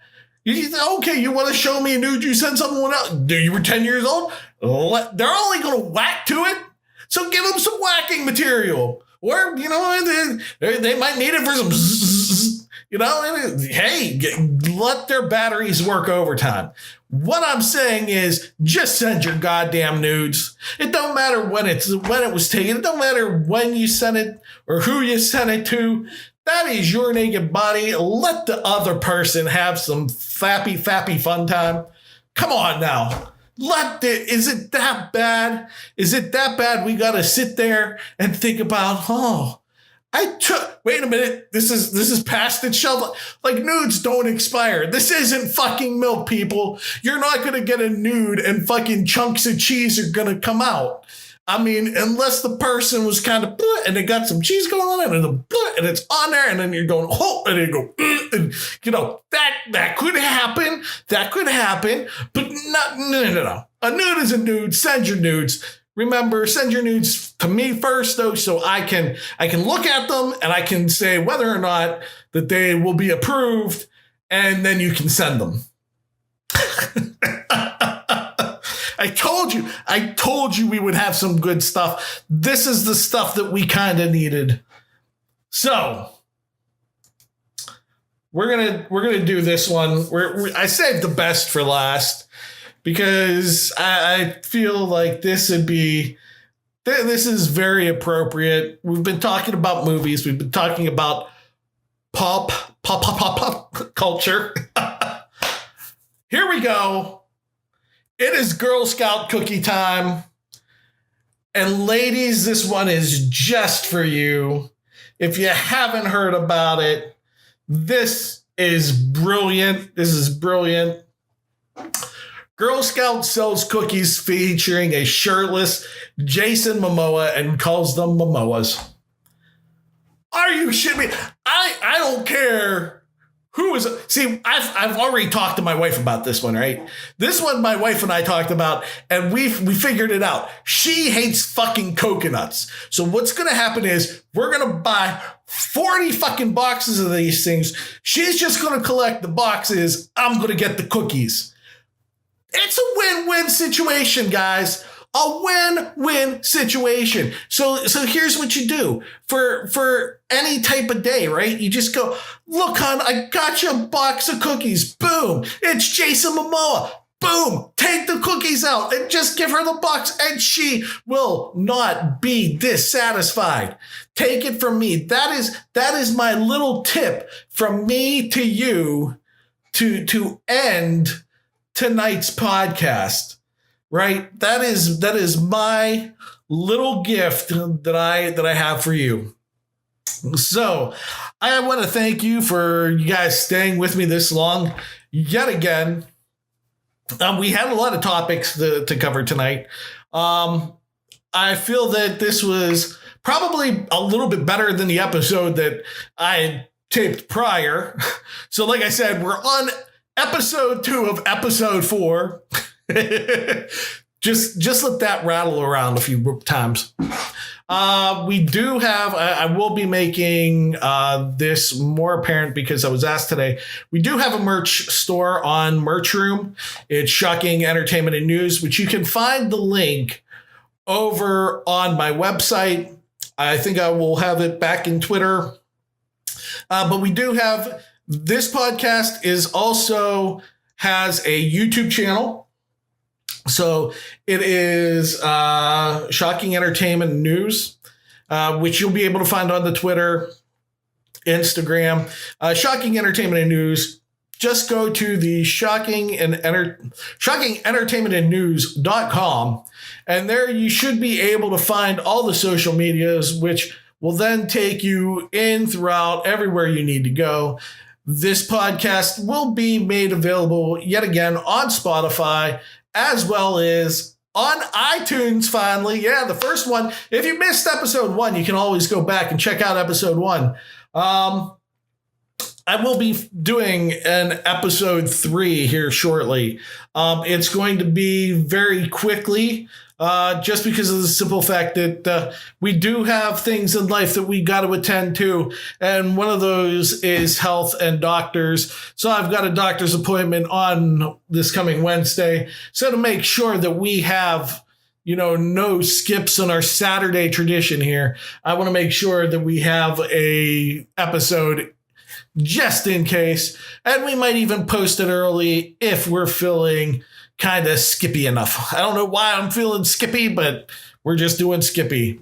Okay, you want to show me a nude you sent someone else? You were 10 years old? They're only going to whack to it. So give them some whacking material. Or, you know, they might need it for some, you know, hey, let their batteries work overtime. What I'm saying is just send your goddamn nudes. It don't matter when it was taken. It don't matter when you sent it or who you sent it to. That is your naked body. Let the other person have some fappy fun time. Come on now. Is it that bad? Is it that bad we got to sit there and think about, wait a minute, this is past its shelf life. Like, nudes don't expire. This isn't fucking milk, people. You're not going to get a nude and fucking chunks of cheese are going to come out. I mean, unless the person was kind of, and they got some cheese going on it, and it's on there, and then you're going, and then you go, and you know, that could happen. That could happen, but no. A nude is a nude. Send your nudes. Remember, send your nudes to me first, though, so I can look at them and I can say whether or not that they will be approved, and then you can send them. I told you we would have some good stuff. This is the stuff that we kind of needed. So we're gonna do this one. I saved the best for last because I feel like this is very appropriate. We've been talking about movies. We've been talking about pop culture. Here we go. It is Girl Scout cookie time. And ladies, this one is just for you. If you haven't heard about it, this is brilliant. Girl Scout sells cookies featuring a shirtless Jason Momoa and calls them Momoas. Are you shitting me? I don't care See, I've already talked to my wife about this one, right? This one my wife and I talked about, and we figured it out. She hates fucking coconuts. So what's going to happen is we're going to buy 40 fucking boxes of these things. She's just going to collect the boxes. I'm going to get the cookies. It's a win-win situation, guys. A win-win situation. So here's what you do for any type of day, right? You just go, look, hon, I got you a box of cookies. Boom. It's Jason Momoa. Boom. Take the cookies out and just give her the box, and she will not be dissatisfied. Take it from me. That is my little tip from me to you to end tonight's podcast. Right? That is my little gift that I have for you. So I want to thank you for you guys staying with me this long yet again. We had a lot of topics to cover tonight. I feel that this was probably a little bit better than the episode that I taped prior. So like I said, we're on episode 2 of episode 4. just let that rattle around a few times. We do have, I will be making this more apparent because I was asked today. We do have a merch store on Merch Room. It's Shocking Entertainment and News, which you can find the link over on my website. I think I will have it back in Twitter. But we do have, this podcast has a YouTube channel. So it is Shocking Entertainment News, which you'll be able to find on the Twitter, Instagram. Shocking Entertainment and News. Just go to the shockingentertainmentandnews.com, and there you should be able to find all the social medias, which will then take you in throughout everywhere you need to go. This podcast will be made available yet again on Spotify, as well as on iTunes, finally. Yeah, the first one. If you missed episode 1, you can always go back and check out episode 1. I will be doing an episode 3 here shortly. It's going to be very quickly, just because of the simple fact that we do have things in life that we got to attend to. And one of those is health and doctors. So I've got a doctor's appointment on this coming Wednesday. So to make sure that we have, no skips on our Saturday tradition here, I want to make sure that we have a episode just in case. And we might even post it early if we're feeling kind of skippy enough. I don't know why I'm feeling skippy, but we're just doing skippy.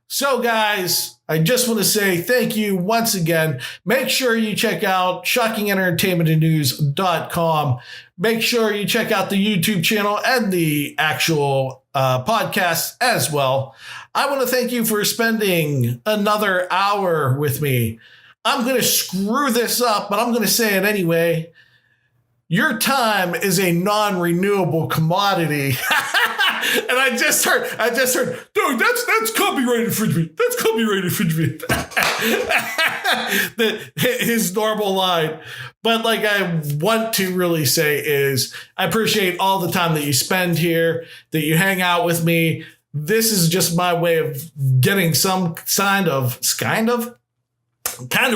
So guys, I just want to say thank you once again. Make sure you check out shockingentertainmentandnews.com. Make sure you check out the YouTube channel and the actual podcast as well. I want to thank you for spending another hour with me. I'm going to screw this up, but I'm going to say it anyway. Your time is a non-renewable commodity. And I just heard, dude, that's copyright infringement. That's copyright infringement. His normal line. But like I want to really say is I appreciate all the time that you spend here, that you hang out with me. This is just my way of getting some kind of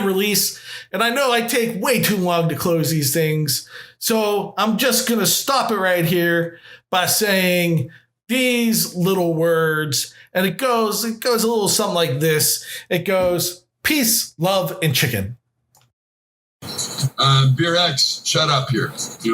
release. And I know I take way too long to close these things. So I'm just going to stop it right here by saying these little words. And it goes a little something like this. It goes, peace, love, and chicken. Beer X, shut up here. Just